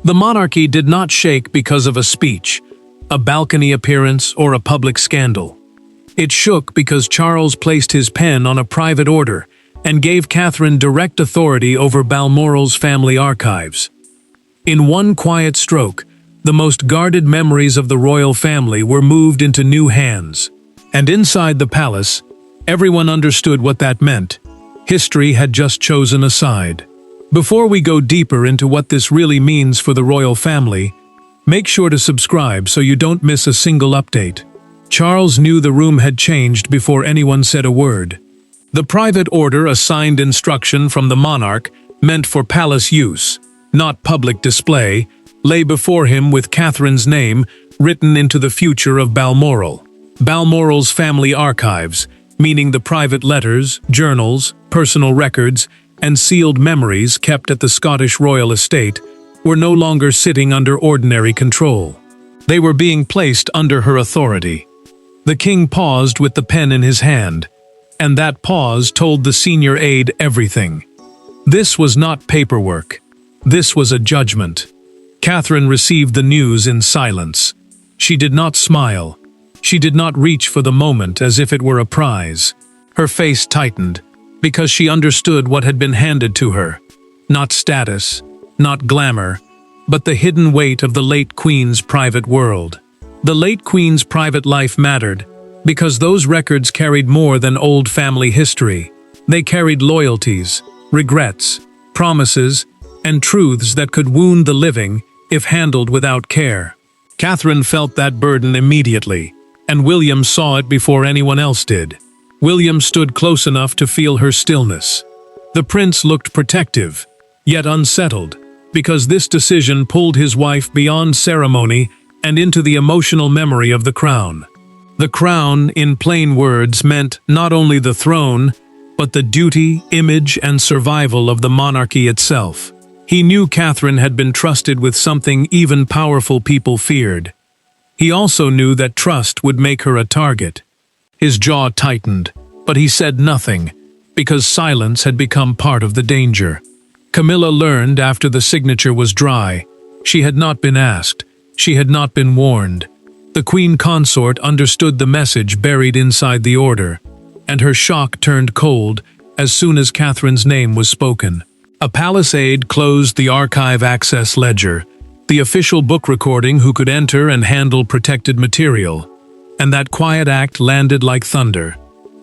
The monarchy did not shake because of a speech, a balcony appearance, or a public scandal. It shook because Charles placed his pen on a private order and gave Catherine direct authority over Balmoral's family archives. In one quiet stroke, the most guarded memories of the royal family were moved into new hands. And inside the palace, everyone understood what that meant. History had just chosen a side. Before we go deeper into what this really means for the royal family, make sure to subscribe so you don't miss a single update. Charles knew the room had changed before anyone said a word. The private order, assigned instruction from the monarch, meant for palace use, not public display, lay before him with Catherine's name written into the future of Balmoral. Balmoral's family archives, meaning the private letters, journals, personal records, and sealed memories kept at the Scottish royal estate, were no longer sitting under ordinary control. They were being placed under her authority. The king paused with the pen in his hand, and that pause told the senior aide everything. This was not paperwork. This was a judgment. Catherine received the news in silence. She did not smile. She did not reach for the moment as if it were a prize. Her face tightened, because she understood what had been handed to her. Not status, not glamour, but the hidden weight of the late Queen's private world. The late Queen's private life mattered, because those records carried more than old family history. They carried loyalties, regrets, promises, and truths that could wound the living if handled without care. Catherine felt that burden immediately, and William saw it before anyone else did. William stood close enough to feel her stillness. The prince looked protective, yet unsettled, because this decision pulled his wife beyond ceremony and into the emotional memory of the crown. The crown, in plain words, meant not only the throne, but the duty, image, and survival of the monarchy itself. He knew Catherine had been trusted with something even powerful people feared. He also knew that trust would make her a target. His jaw tightened, but he said nothing, because silence had become part of the danger. Camilla learned after the signature was dry. She had not been asked. She had not been warned. The queen consort understood the message buried inside the order, and her shock turned cold as soon as Catherine's name was spoken. A palace aide closed the archive access ledger, the official book recording who could enter and handle protected material, and that quiet act landed like thunder.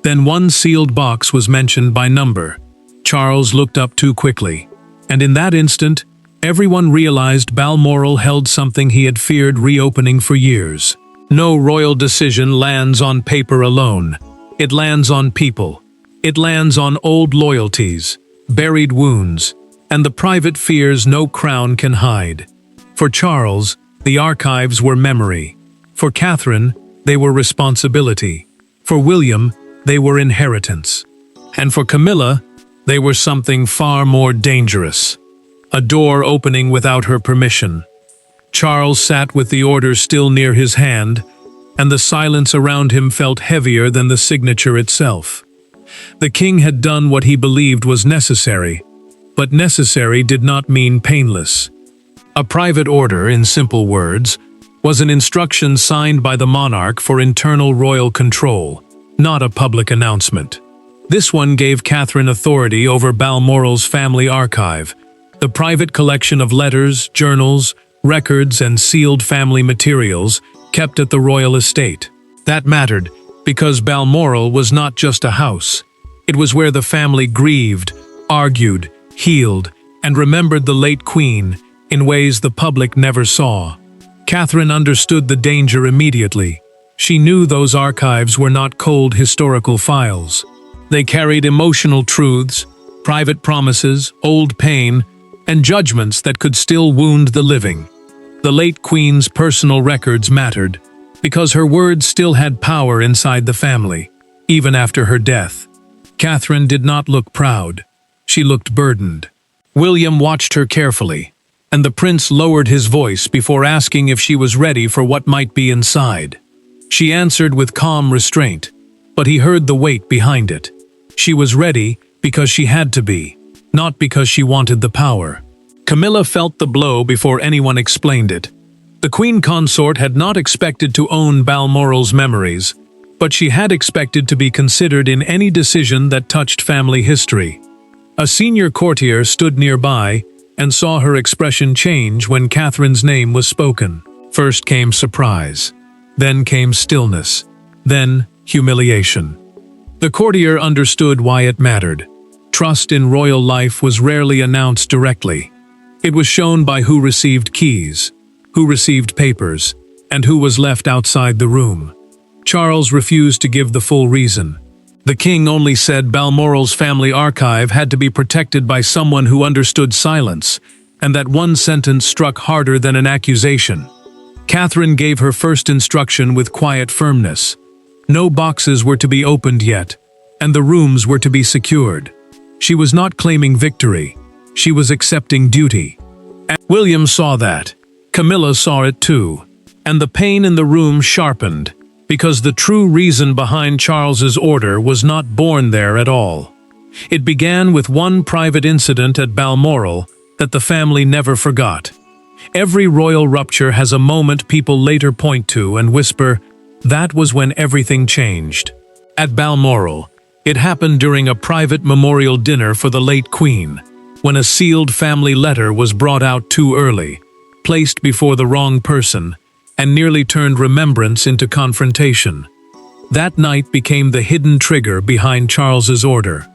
Then one sealed box was mentioned by number. Charles looked up too quickly, and in that instant, everyone realized Balmoral held something he had feared reopening for years. No royal decision lands on paper alone. It lands on people. It lands on old loyalties, buried wounds, and the private fears no crown can hide. For Charles, the archives were memory. For Catherine, they were responsibility. For William, they were inheritance. And for Camilla, they were something far more dangerous. A door opening without her permission. Charles sat with the order still near his hand, and the silence around him felt heavier than the signature itself. The king had done what he believed was necessary, but necessary did not mean painless. A private order, in simple words, was an instruction signed by the monarch for internal royal control, not a public announcement. This one gave Catherine authority over Balmoral's family archive, the private collection of letters, journals, records, and sealed family materials kept at the royal estate. That mattered, because Balmoral was not just a house. It was where the family grieved, argued, healed, and remembered the late queen in ways the public never saw. Catherine understood the danger immediately. She knew those archives were not cold historical files. They carried emotional truths, private promises, old pain, and judgments that could still wound the living. The late queen's personal records mattered, because her words still had power inside the family, even after her death. Catherine did not look proud. She looked burdened. William watched her carefully, and the prince lowered his voice before asking if she was ready for what might be inside. She answered with calm restraint, but he heard the weight behind it. She was ready because she had to be, not because she wanted the power. Camilla felt the blow before anyone explained it. The queen consort had not expected to own Balmoral's memories, but she had expected to be considered in any decision that touched family history. A senior courtier stood nearby and saw her expression change when Catherine's name was spoken. First came surprise, then came stillness, then humiliation. The courtier understood why it mattered. Trust in royal life was rarely announced directly. It was shown by who received keys, who received papers, and who was left outside the room. Charles refused to give the full reason. The king only said Balmoral's family archive had to be protected by someone who understood silence, and that one sentence struck harder than an accusation. Catherine gave her first instruction with quiet firmness. No boxes were to be opened yet, and the rooms were to be secured. She was not claiming victory. She was accepting duty. William saw that. Camilla saw it too, and the pain in the room sharpened, because the true reason behind Charles's order was not born there at all. It began with one private incident at Balmoral that the family never forgot. Every royal rupture has a moment people later point to and whisper, "That was when everything changed." At Balmoral, it happened during a private memorial dinner for the late Queen, when a sealed family letter was brought out too early, placed before the wrong person, and nearly turned remembrance into confrontation. That night became the hidden trigger behind Charles's order.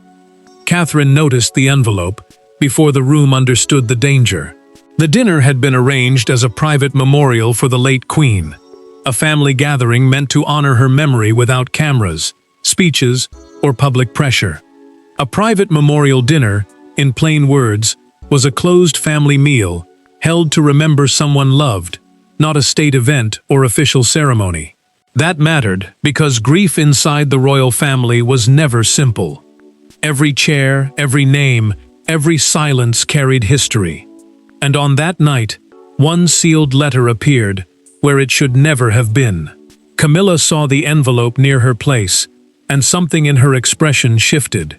Catherine noticed the envelope before the room understood the danger. The dinner had been arranged as a private memorial for the late Queen, a family gathering meant to honor her memory without cameras, speeches, or public pressure. A private memorial dinner, in plain words, was a closed family meal held to remember someone loved, not a state event or official ceremony. That mattered because grief inside the royal family was never simple. Every chair, every name, every silence carried history. And on that night, one sealed letter appeared where it should never have been. Camilla saw the envelope near her place, and something in her expression shifted.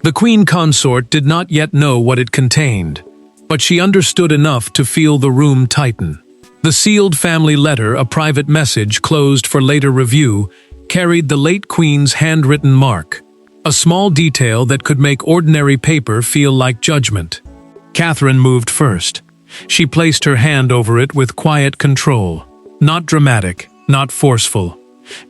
The queen consort did not yet know what it contained, but she understood enough to feel the room tighten. The sealed family letter, a private message closed for later review, carried the late Queen's handwritten mark, a small detail that could make ordinary paper feel like judgment. Catherine moved first. She placed her hand over it with quiet control, not dramatic, not forceful,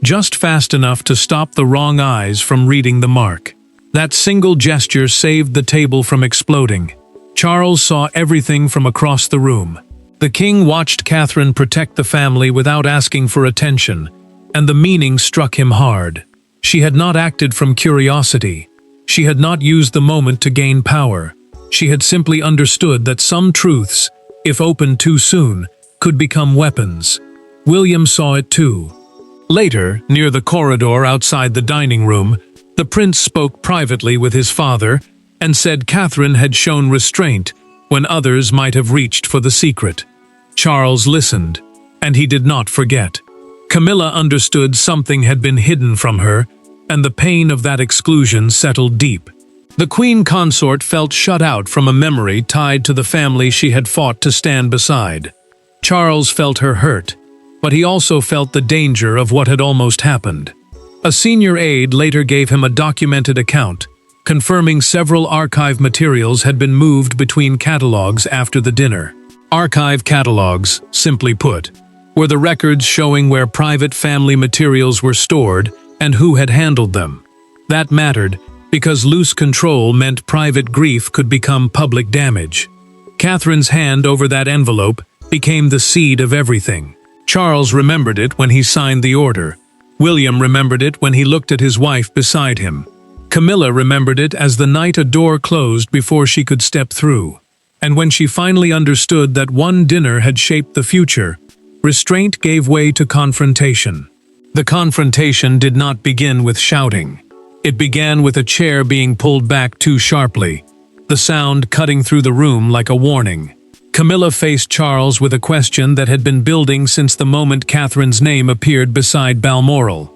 just fast enough to stop the wrong eyes from reading the mark. That single gesture saved the table from exploding. Charles saw everything from across the room. The king watched Catherine protect the family without asking for attention, and the meaning struck him hard. She had not acted from curiosity. She had not used the moment to gain power. She had simply understood that some truths, if opened too soon, could become weapons. William saw it too. Later, near the corridor outside the dining room, the prince spoke privately with his father and said Catherine had shown restraint when others might have reached for the secret. Charles listened, and he did not forget. Camilla understood something had been hidden from her, and the pain of that exclusion settled deep. The queen consort felt shut out from a memory tied to the family she had fought to stand beside. Charles felt her hurt, but he also felt the danger of what had almost happened. A senior aide later gave him a documented account, confirming several archive materials had been moved between catalogs after the dinner. Archive catalogs, simply put, were the records showing where private family materials were stored and who had handled them. That mattered because loose control meant private grief could become public damage. Catherine's hand over that envelope became the seed of everything. Charles remembered it when he signed the order. William remembered it when he looked at his wife beside him. Camilla remembered it as the night a door closed before she could step through. And when she finally understood that one dinner had shaped the future, restraint gave way to confrontation. The confrontation did not begin with shouting. It began with a chair being pulled back too sharply, the sound cutting through the room like a warning. Camilla faced Charles with a question that had been building since the moment Catherine's name appeared beside Balmoral.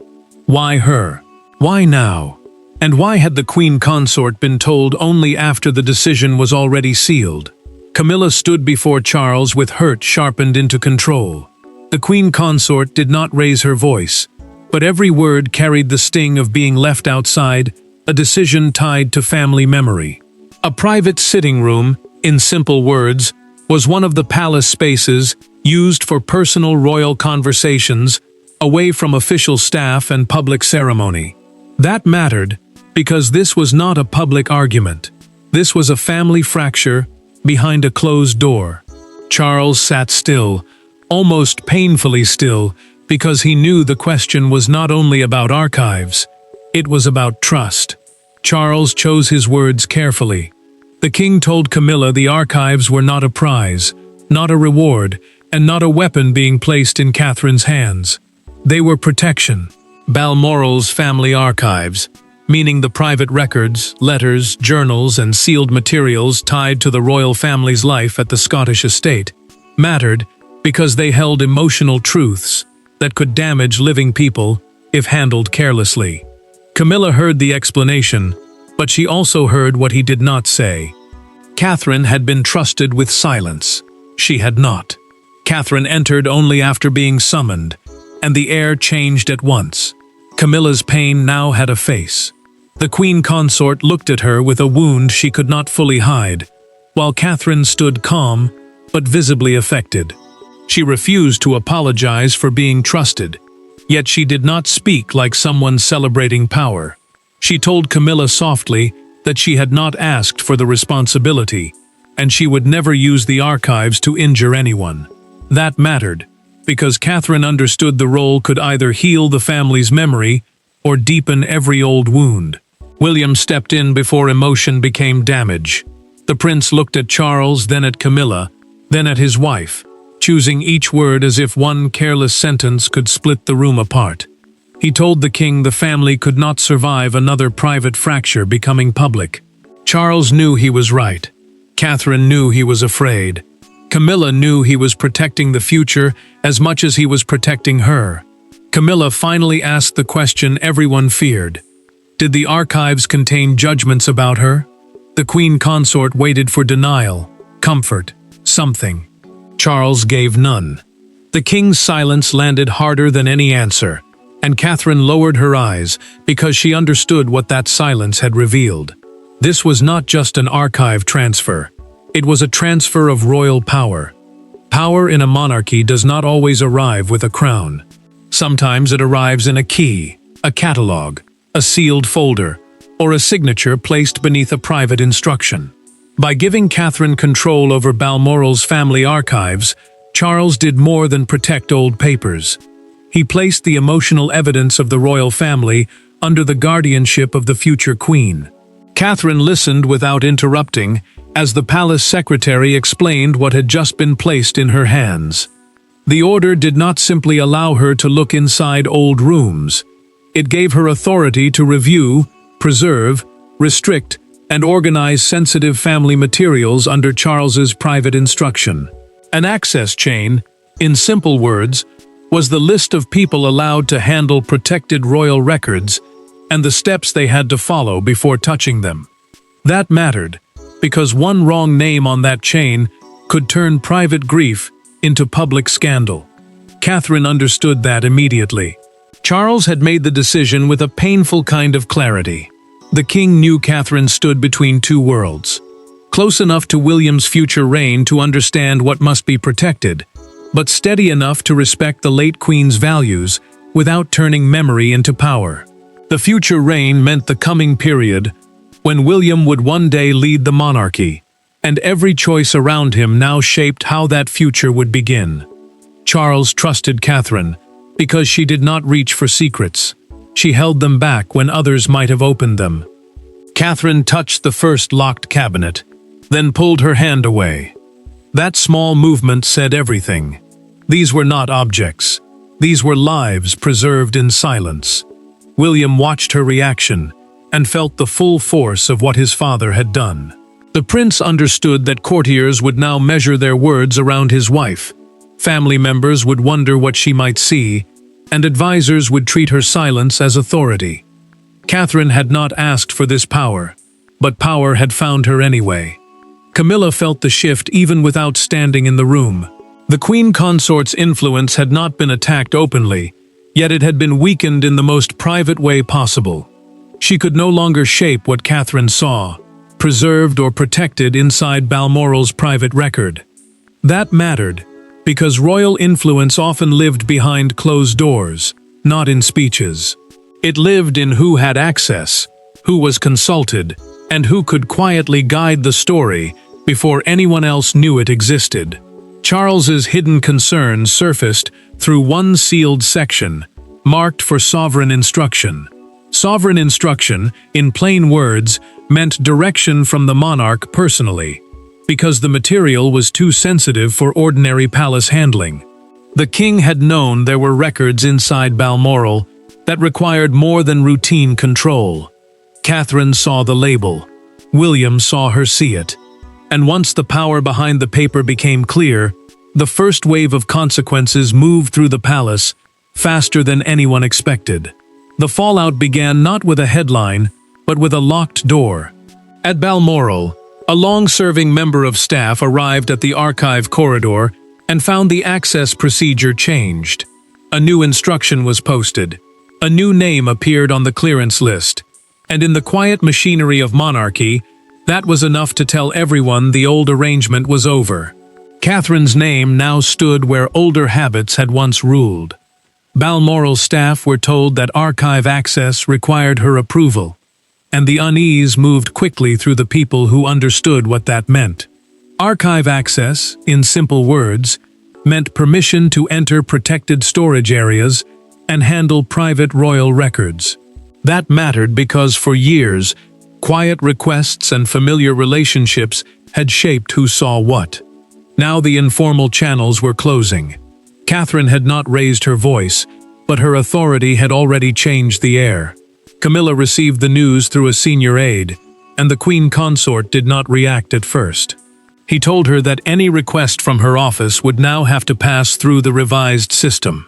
Why her? Why now? And why had the queen consort been told only after the decision was already sealed? Camilla stood before Charles with hurt sharpened into control. The queen consort did not raise her voice, but every word carried the sting of being left outside, a decision tied to family memory. A private sitting room, in simple words, was one of the palace spaces used for personal royal conversations, away from official staff and public ceremony. That mattered, because this was not a public argument. This was a family fracture behind a closed door. Charles sat still, almost painfully still, because he knew the question was not only about archives, it was about trust. Charles chose his words carefully. The king told Camilla the archives were not a prize, not a reward, and not a weapon being placed in Catherine's hands. They were protection. Balmoral's family archives, meaning the private records, letters, journals, and sealed materials tied to the royal family's life at the Scottish estate, mattered because they held emotional truths that could damage living people if handled carelessly. Camilla heard the explanation, but she also heard what he did not say. Catherine had been trusted with silence. She had not. Catherine entered only after being summoned, and the air changed at once. Camilla's pain now had a face. The queen consort looked at her with a wound she could not fully hide, while Catherine stood calm, but visibly affected. She refused to apologize for being trusted, yet she did not speak like someone celebrating power. She told Camilla softly that she had not asked for the responsibility, and she would never use the archives to injure anyone. That mattered, because Catherine understood the role could either heal the family's memory or deepen every old wound. William stepped in before emotion became damage. The prince looked at Charles, then at Camilla, then at his wife, choosing each word as if one careless sentence could split the room apart. He told the king the family could not survive another private fracture becoming public. Charles knew he was right. Catherine knew he was afraid. Camilla knew he was protecting the future as much as he was protecting her. Camilla finally asked the question everyone feared. Did the archives contain judgments about her? The queen consort waited for denial, comfort, something. Charles gave none. The king's silence landed harder than any answer, and Catherine lowered her eyes because she understood what that silence had revealed. This was not just an archive transfer. It was a transfer of royal power. Power in a monarchy does not always arrive with a crown. Sometimes it arrives in a key, a catalogue, a sealed folder, or a signature placed beneath a private instruction. By giving Catherine control over Balmoral's family archives, Charles did more than protect old papers. He placed the emotional evidence of the royal family under the guardianship of the future queen. Catherine listened without interrupting as the palace secretary explained what had just been placed in her hands. The order did not simply allow her to look inside old rooms. It gave her authority to review, preserve, restrict, and organize sensitive family materials under Charles's private instruction. An access chain, in simple words, was the list of people allowed to handle protected royal records and the steps they had to follow before touching them. That mattered, because one wrong name on that chain could turn private grief into public scandal. Catherine understood that immediately. Charles had made the decision with a painful kind of clarity. The king knew Catherine stood between two worlds, close enough to William's future reign to understand what must be protected, but steady enough to respect the late queen's values without turning memory into power. The future reign meant the coming period when William would one day lead the monarchy, and every choice around him now shaped how that future would begin. Charles trusted Catherine because she did not reach for secrets. She held them back when others might have opened them. Catherine touched the first locked cabinet, then pulled her hand away. That small movement said everything. These were not objects. These were lives preserved in silence. William watched her reaction and felt the full force of what his father had done. The prince understood that courtiers would now measure their words around his wife. Family members would wonder what she might see, and advisors would treat her silence as authority. Catherine had not asked for this power, but power had found her anyway. Camilla felt the shift even without standing in the room. The queen consort's influence had not been attacked openly, yet it had been weakened in the most private way possible. She could no longer shape what Catherine saw, preserved or protected inside Balmoral's private record. That mattered, because royal influence often lived behind closed doors, not in speeches. It lived in who had access, who was consulted, and who could quietly guide the story before anyone else knew it existed. Charles's hidden concerns surfaced through one sealed section, marked for sovereign instruction. Sovereign instruction, in plain words, meant direction from the monarch personally, because the material was too sensitive for ordinary palace handling. The king had known there were records inside Balmoral that required more than routine control. Catherine saw the label. William saw her see it. And once the power behind the paper became clear, the first wave of consequences moved through the palace faster than anyone expected. The fallout began not with a headline, but with a locked door. At Balmoral, a long-serving member of staff arrived at the archive corridor and found the access procedure changed. A new instruction was posted. A new name appeared on the clearance list. And in the quiet machinery of monarchy, that was enough to tell everyone the old arrangement was over. Catherine's name now stood where older habits had once ruled. Balmoral staff were told that archive access required her approval, and the unease moved quickly through the people who understood what that meant. Archive access, in simple words, meant permission to enter protected storage areas and handle private royal records. That mattered because for years, quiet requests and familiar relationships had shaped who saw what. Now the informal channels were closing. Catherine had not raised her voice, but her authority had already changed the air. Camilla received the news through a senior aide, and the queen consort did not react at first. He told her that any request from her office would now have to pass through the revised system.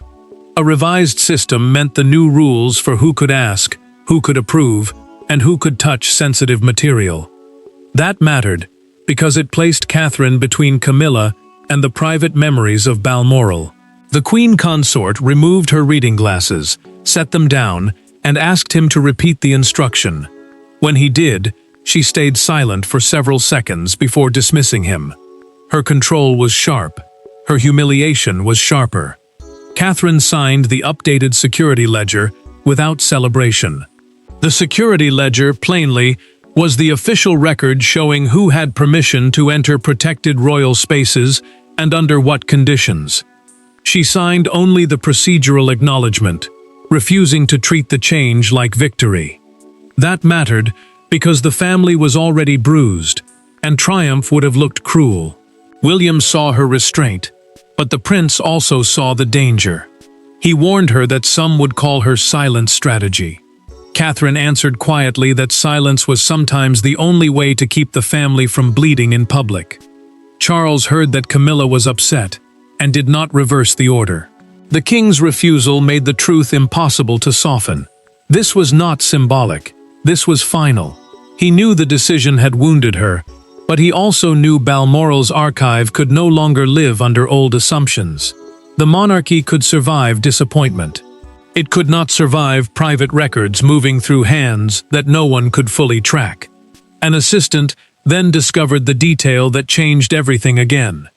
A revised system meant the new rules for who could ask, who could approve, and who could touch sensitive material. That mattered, because it placed Catherine between Camilla and the private memories of Balmoral. The queen consort removed her reading glasses, set them down, and asked him to repeat the instruction. When he did, she stayed silent for several seconds before dismissing him. Her control was sharp. Her humiliation was sharper. Catherine signed the updated security ledger without celebration. The security ledger, plainly, was the official record showing who had permission to enter protected royal spaces and under what conditions. She signed only the procedural acknowledgement, refusing to treat the change like victory. That mattered because the family was already bruised, and triumph would have looked cruel. William saw her restraint, but the prince also saw the danger. He warned her that some would call her silent strategy. Catherine answered quietly that silence was sometimes the only way to keep the family from bleeding in public. Charles heard that Camilla was upset and did not reverse the order. The king's refusal made the truth impossible to soften. This was not symbolic. This was final. He knew the decision had wounded her, but he also knew Balmoral's archive could no longer live under old assumptions. The monarchy could survive disappointment. It could not survive private records moving through hands that no one could fully track. An assistant then discovered the detail that changed everything again.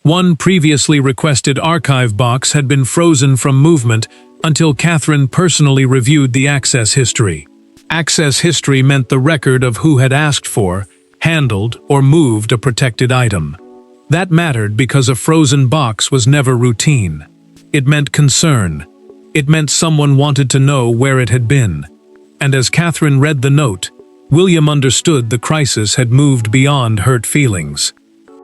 One previously requested archive box had been frozen from movement until Catherine personally reviewed the access history. Access history meant the record of who had asked for, handled, or moved a protected item. That mattered because a frozen box was never routine. It meant concern. It meant someone wanted to know where it had been. And as Catherine read the note, William understood the crisis had moved beyond hurt feelings.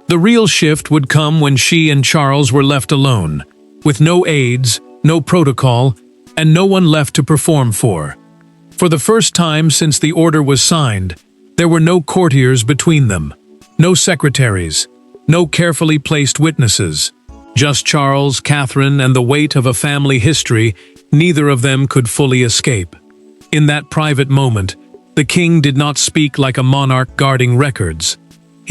The real shift would come when she and Charles were left alone, with no aides, no protocol, and no one left to perform for. For the first time since the order was signed, there were no courtiers between them, no secretaries, no carefully placed witnesses. Just Charles, Catherine, and the weight of a family history neither of them could fully escape. In that private moment, the king did not speak like a monarch guarding records.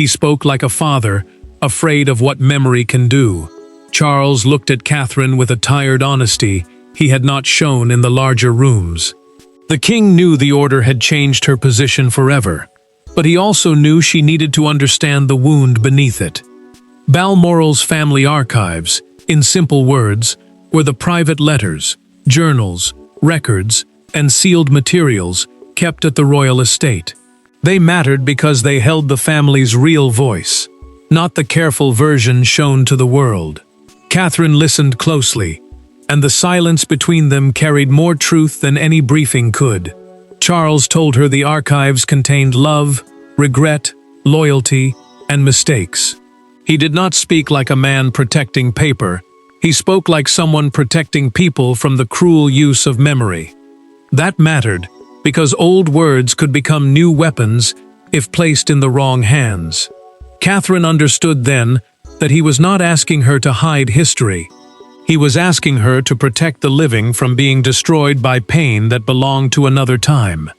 He spoke like a father, afraid of what memory can do. Charles looked at Catherine with a tired honesty he had not shown in the larger rooms. The king knew the order had changed her position forever, but he also knew she needed to understand the wound beneath it. Balmoral's family archives, in simple words, were the private letters, journals, records, and sealed materials kept at the royal estate. They mattered because they held the family's real voice, not the careful version shown to the world. Catherine listened closely, and the silence between them carried more truth than any briefing could. Charles told her the archives contained love, regret, loyalty, and mistakes. He did not speak like a man protecting paper. He spoke like someone protecting people from the cruel use of memory. That mattered, because old words could become new weapons if placed in the wrong hands. Catherine understood then that he was not asking her to hide history. He was asking her to protect the living from being destroyed by pain that belonged to another time.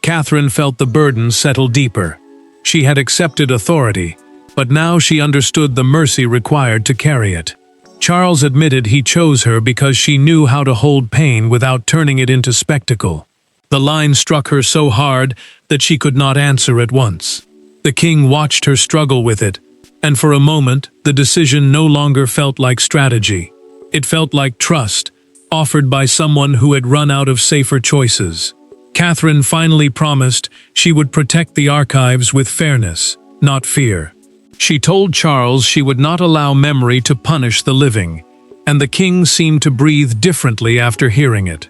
Catherine felt the burden settle deeper. She had accepted authority, but now she understood the mercy required to carry it. Charles admitted he chose her because she knew how to hold pain without turning it into spectacle. The line struck her so hard that she could not answer at once. The king watched her struggle with it, and for a moment the decision no longer felt like strategy. It felt like trust, offered by someone who had run out of safer choices. Catherine finally promised she would protect the archives with fairness, not fear. She told Charles she would not allow memory to punish the living, and the king seemed to breathe differently after hearing it.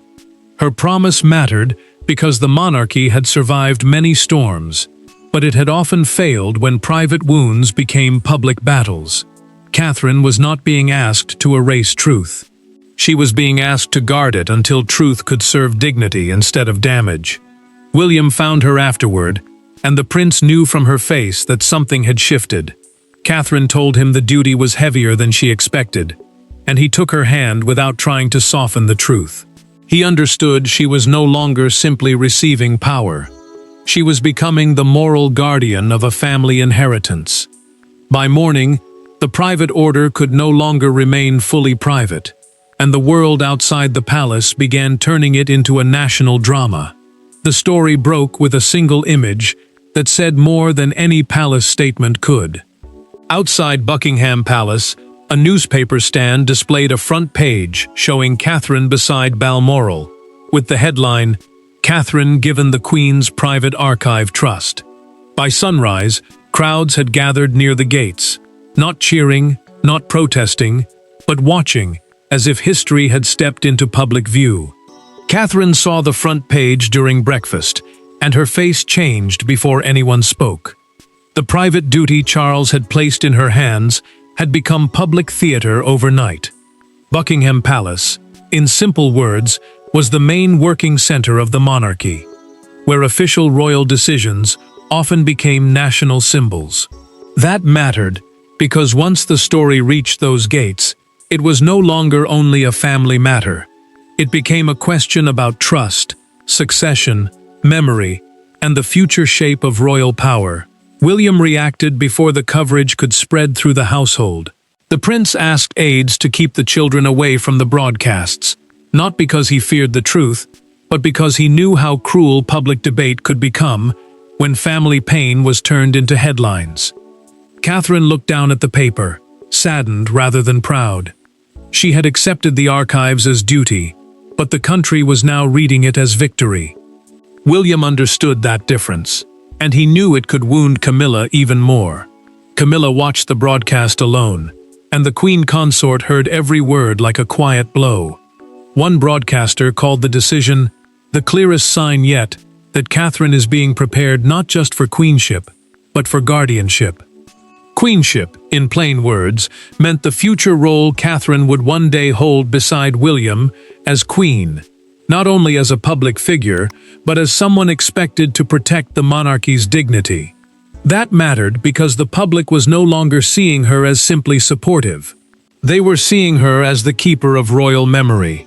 Her promise mattered because the monarchy had survived many storms, but it had often failed when private wounds became public battles. Catherine was not being asked to erase truth. She was being asked to guard it until truth could serve dignity instead of damage. William found her afterward, and the prince knew from her face that something had shifted. Catherine told him the duty was heavier than she expected, and he took her hand without trying to soften the truth. He understood she was no longer simply receiving power. She was becoming the moral guardian of a family inheritance. By morning, the private order could no longer remain fully private, and the world outside the palace began turning it into a national drama. The story broke with a single image that said more than any palace statement could. Outside Buckingham Palace, a newspaper stand displayed a front page showing Catherine beside Balmoral, with the headline, "Catherine given the Queen's private archive trust." By sunrise, crowds had gathered near the gates, not cheering, not protesting, but watching, as if history had stepped into public view. Catherine saw the front page during breakfast, and her face changed before anyone spoke. The private duty Charles had placed in her hands had become public theater overnight. Buckingham Palace, in simple words, was the main working center of the monarchy, where official royal decisions often became national symbols. That mattered because once the story reached those gates, it was no longer only a family matter. It became a question about trust, succession, memory, and the future shape of royal power. William reacted before the coverage could spread through the household. The prince asked aides to keep the children away from the broadcasts, not because he feared the truth, but because he knew how cruel public debate could become when family pain was turned into headlines. Catherine looked down at the paper, saddened rather than proud. She had accepted the archives as duty, but the country was now reading it as victory. William understood that difference, and he knew it could wound Camilla even more. Camilla watched the broadcast alone, and the Queen consort heard every word like a quiet blow. One broadcaster called the decision the clearest sign yet that Catherine is being prepared not just for queenship, but for guardianship. Queenship, in plain words, meant the future role Catherine would one day hold beside William as queen, not only as a public figure, but as someone expected to protect the monarchy's dignity. That mattered because the public was no longer seeing her as simply supportive. They were seeing her as the keeper of royal memory.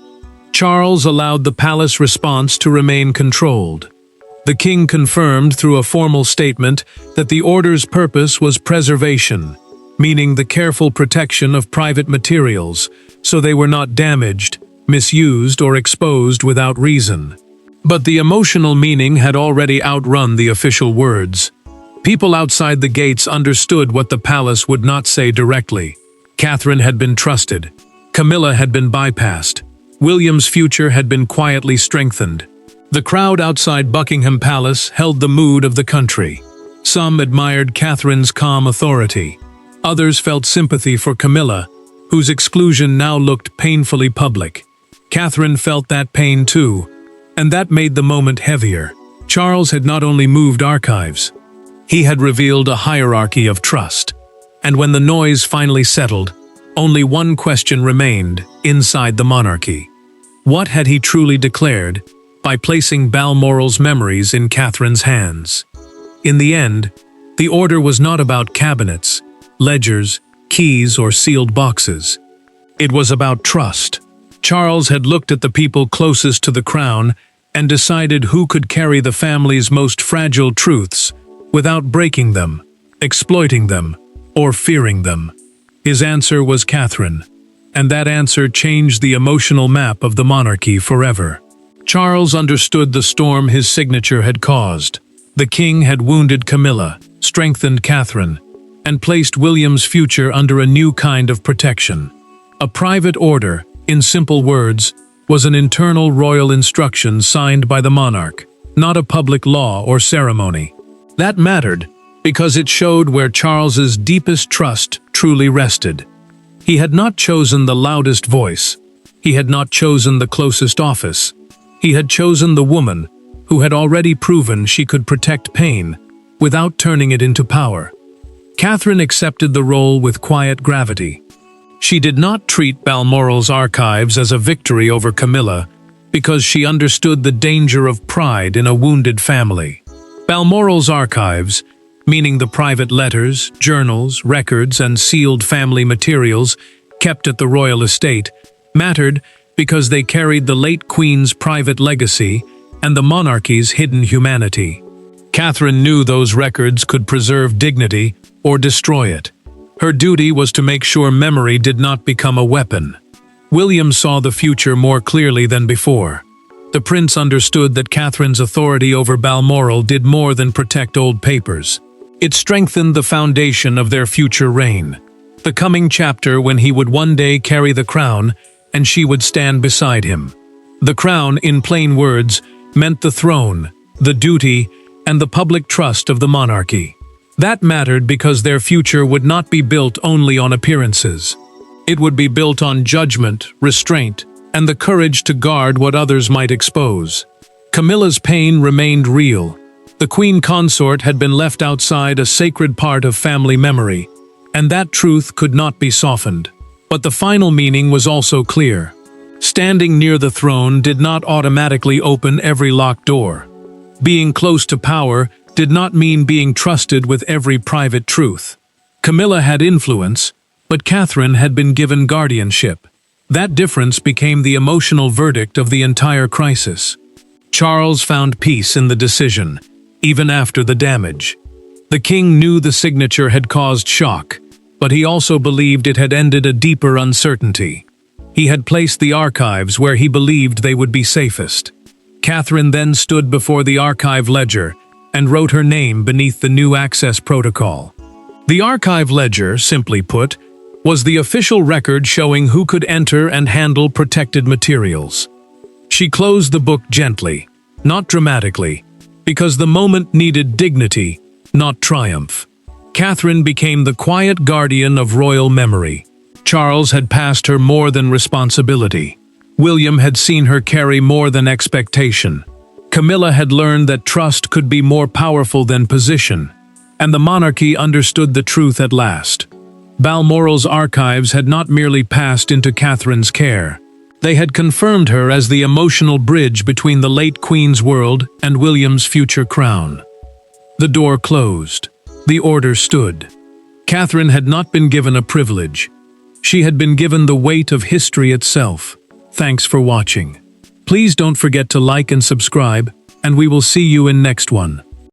Charles allowed the palace response to remain controlled. The king confirmed through a formal statement that the order's purpose was preservation, meaning the careful protection of private materials, so they were not damaged, misused, or exposed without reason. But the emotional meaning had already outrun the official words. People outside the gates understood what the palace would not say directly. Catherine had been trusted. Camilla had been bypassed. William's future had been quietly strengthened. The crowd outside Buckingham Palace held the mood of the country. Some admired Catherine's calm authority. Others felt sympathy for Camilla, whose exclusion now looked painfully public. Catherine felt that pain too, and that made the moment heavier. Charles had not only moved archives, he had revealed a hierarchy of trust. And when the noise finally settled, only one question remained inside the monarchy. What had he truly declared by placing Balmoral's memories in Catherine's hands? In the end, the order was not about cabinets, ledgers, keys, or sealed boxes. It was about trust. Charles had looked at the people closest to the crown and decided who could carry the family's most fragile truths without breaking them, exploiting them, or fearing them. His answer was Catherine, and that answer changed the emotional map of the monarchy forever. Charles understood the storm his signature had caused. The king had wounded Camilla, strengthened Catherine, and placed William's future under a new kind of protection. A private order, in simple words, was an internal royal instruction signed by the monarch, not a public law or ceremony. That mattered because it showed where Charles's deepest trust truly rested. He had not chosen the loudest voice. He had not chosen the closest office. He had chosen the woman who had already proven she could protect pain without turning it into power. Catherine accepted the role with quiet gravity. She did not treat Balmoral's archives as a victory over Camilla because she understood the danger of pride in a wounded family. Balmoral's archives, meaning the private letters, journals, records, and sealed family materials kept at the royal estate, mattered because they carried the late Queen's private legacy and the monarchy's hidden humanity. Catherine knew those records could preserve dignity or destroy it. Her duty was to make sure memory did not become a weapon. William saw the future more clearly than before. The prince understood that Catherine's authority over Balmoral did more than protect old papers. It strengthened the foundation of their future reign, the coming chapter when he would one day carry the crown and she would stand beside him. The crown, in plain words, meant the throne, the duty, and the public trust of the monarchy. That mattered because their future would not be built only on appearances. It would be built on judgment, restraint, and the courage to guard what others might expose. Camilla's pain remained real. The queen consort had been left outside a sacred part of family memory, and that truth could not be softened. But the final meaning was also clear. Standing near the throne did not automatically open every locked door. Being close to power did not mean being trusted with every private truth. Camilla had influence, but Catherine had been given guardianship. That difference became the emotional verdict of the entire crisis. Charles found peace in the decision, even after the damage. The king knew the signature had caused shock, but he also believed it had ended a deeper uncertainty. He had placed the archives where he believed they would be safest. Catherine then stood before the archive ledger and wrote her name beneath the new access protocol. The archive ledger, simply put, was the official record showing who could enter and handle protected materials. She closed the book gently, not dramatically, because the moment needed dignity, not triumph. Catherine became the quiet guardian of royal memory. Charles had passed her more than responsibility. William had seen her carry more than expectation. Camilla had learned that trust could be more powerful than position, and the monarchy understood the truth at last. Balmoral's archives had not merely passed into Catherine's care. They had confirmed her as the emotional bridge between the late Queen's world and William's future crown. The door closed. The order stood. Catherine had not been given a privilege. She had been given the weight of history itself. Thanks for watching. Please don't forget to like and subscribe. and we will see you in next one.